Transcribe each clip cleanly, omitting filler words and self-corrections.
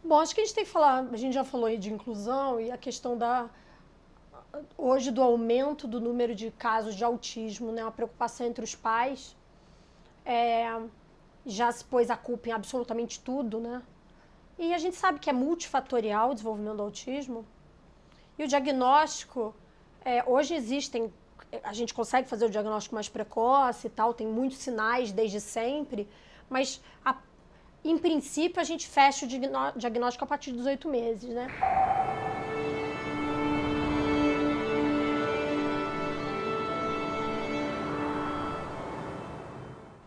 Bom, acho que a gente tem que falar, a gente já falou aí de inclusão e a questão hoje do aumento do número de casos de autismo, né? Uma preocupação entre os pais. Já se pôs a culpa em absolutamente tudo, né? E a gente sabe que é multifatorial o desenvolvimento do autismo. E o diagnóstico, hoje existem, a gente consegue fazer o diagnóstico mais precoce e tal, tem muitos sinais desde sempre, mas em princípio a gente fecha o diagnóstico a partir dos 8 meses, né?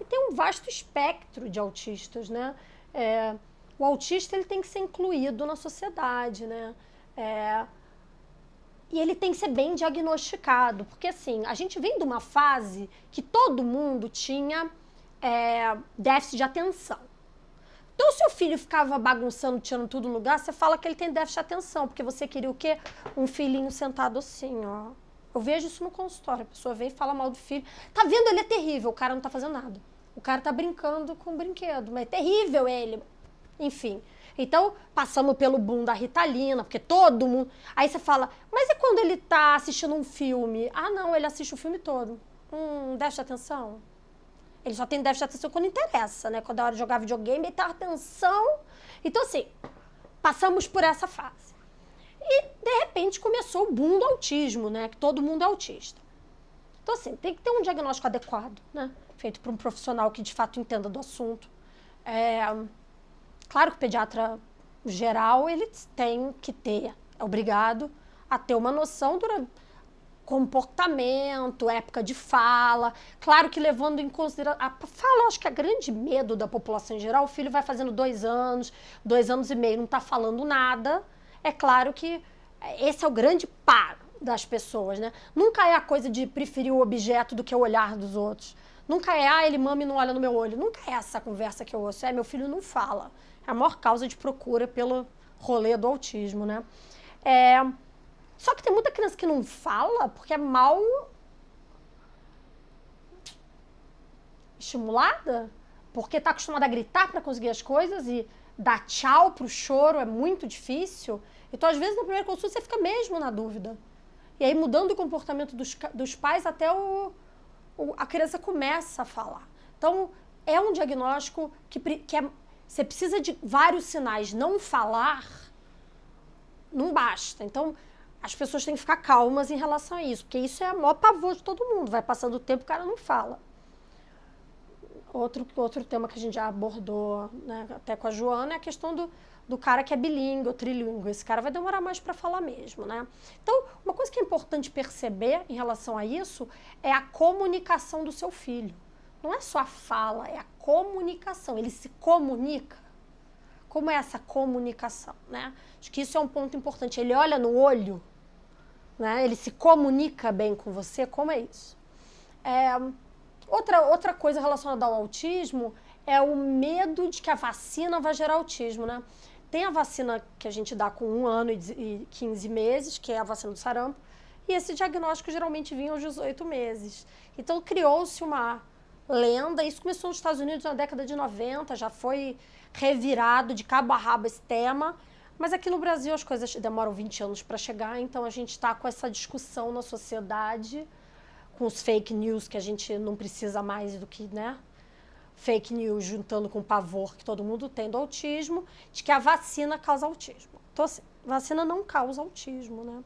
E tem um vasto espectro de autistas, né? O autista ele tem que ser incluído na sociedade, né? E ele tem que ser bem diagnosticado, porque assim, a gente vem de uma fase que todo mundo tinha déficit de atenção. Então, se o filho ficava bagunçando, tirando tudo no lugar, você fala que ele tem déficit de atenção, porque você queria o quê? Um filhinho sentado assim, ó. Eu vejo isso no consultório, a pessoa vem e fala mal do filho. Tá vendo? Ele é terrível, o cara não tá fazendo nada. O cara tá brincando com o brinquedo, mas é terrível ele. Enfim. Então, passamos pelo boom da Ritalina, porque todo mundo... Aí você fala, mas é quando ele tá assistindo um filme? Ah, não, ele assiste o filme todo. Déficit de atenção. Ele só tem déficit de atenção quando interessa, né? Quando é hora de jogar videogame, ele tá atenção. Então, assim, passamos por essa fase. E, de repente, começou o boom do autismo, né? Que todo mundo é autista. Então, assim, tem que ter um diagnóstico adequado, né? Feito por um profissional que, de fato, entenda do assunto. Claro que o pediatra geral, ele tem que ter, é obrigado a ter uma noção do comportamento, época de fala. Claro que levando em consideração... A fala, acho que é grande medo da população em geral. O filho vai fazendo 2 anos, 2 anos e meio, não está falando nada. É claro que esse é o grande paro das pessoas, né? Nunca é a coisa de preferir o objeto do que o olhar dos outros. Nunca é, ele mama e não olha no meu olho. Nunca é essa conversa que eu ouço. Meu filho não fala. É a maior causa de procura pelo rolê do autismo, né? Só que tem muita criança que não fala porque é mal estimulada, porque está acostumada a gritar para conseguir as coisas e dar tchau pro choro é muito difícil. Então, às vezes, na primeira consulta, você fica mesmo na dúvida. E aí, mudando o comportamento dos pais, até a criança começa a falar. Então, é um diagnóstico que você precisa de vários sinais. Não falar não basta. Então, as pessoas têm que ficar calmas em relação a isso, porque isso é o maior pavor de todo mundo. Vai passando o tempo, o cara não fala. Outro tema que a gente já abordou, né, até com a Joana, é a questão do cara que é bilíngue ou trilíngue. Esse cara vai demorar mais para falar mesmo, né? Então, uma coisa que é importante perceber em relação a isso é a comunicação do seu filho. Não é só a fala, é a comunicação. Ele se comunica. Como é essa comunicação, né? Acho que isso é um ponto importante. Ele olha no olho, né? Ele se comunica bem com você. Como é isso? Outra coisa relacionada ao autismo é o medo de que a vacina vai gerar autismo, né? Tem a vacina que a gente dá com 1 ano e 15 meses, que é a vacina do sarampo, e esse diagnóstico geralmente vinha aos 18 meses. Então, criou-se uma lenda, isso começou nos Estados Unidos na década de 90, já foi revirado de cabo a rabo esse tema, mas aqui no Brasil as coisas demoram 20 anos para chegar, então a gente está com essa discussão na sociedade, com os fake news que a gente não precisa mais do que, né? Fake news juntando com o pavor que todo mundo tem do autismo, de que a vacina causa autismo. Então, assim, vacina não causa autismo, né?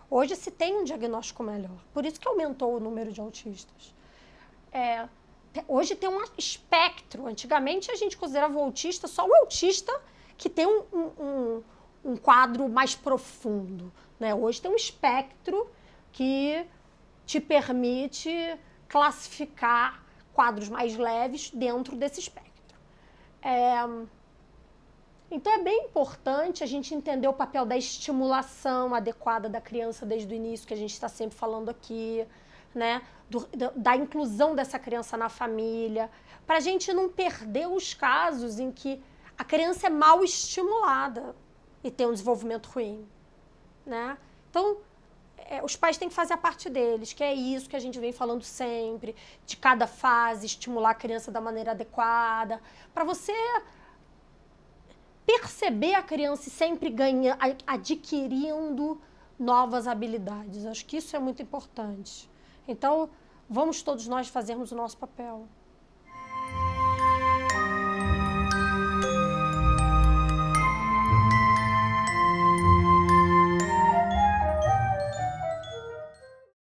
Hoje se tem um diagnóstico melhor, por isso que aumentou o número de autistas. Hoje tem um espectro. Antigamente a gente considerava o autista só o autista que tem um quadro mais profundo, né? Hoje tem um espectro que te permite classificar quadros mais leves dentro desse espectro. Então é bem importante a gente entender o papel da estimulação adequada da criança desde o início, que a gente está sempre falando aqui, né? Da inclusão dessa criança na família, para a gente não perder os casos em que a criança é mal estimulada e tem um desenvolvimento ruim, né? Então, os pais têm que fazer a parte deles, que é isso que a gente vem falando sempre, de cada fase, estimular a criança da maneira adequada, para você perceber a criança sempre adquirindo novas habilidades. Acho que isso é muito importante. Então, vamos todos nós fazermos o nosso papel.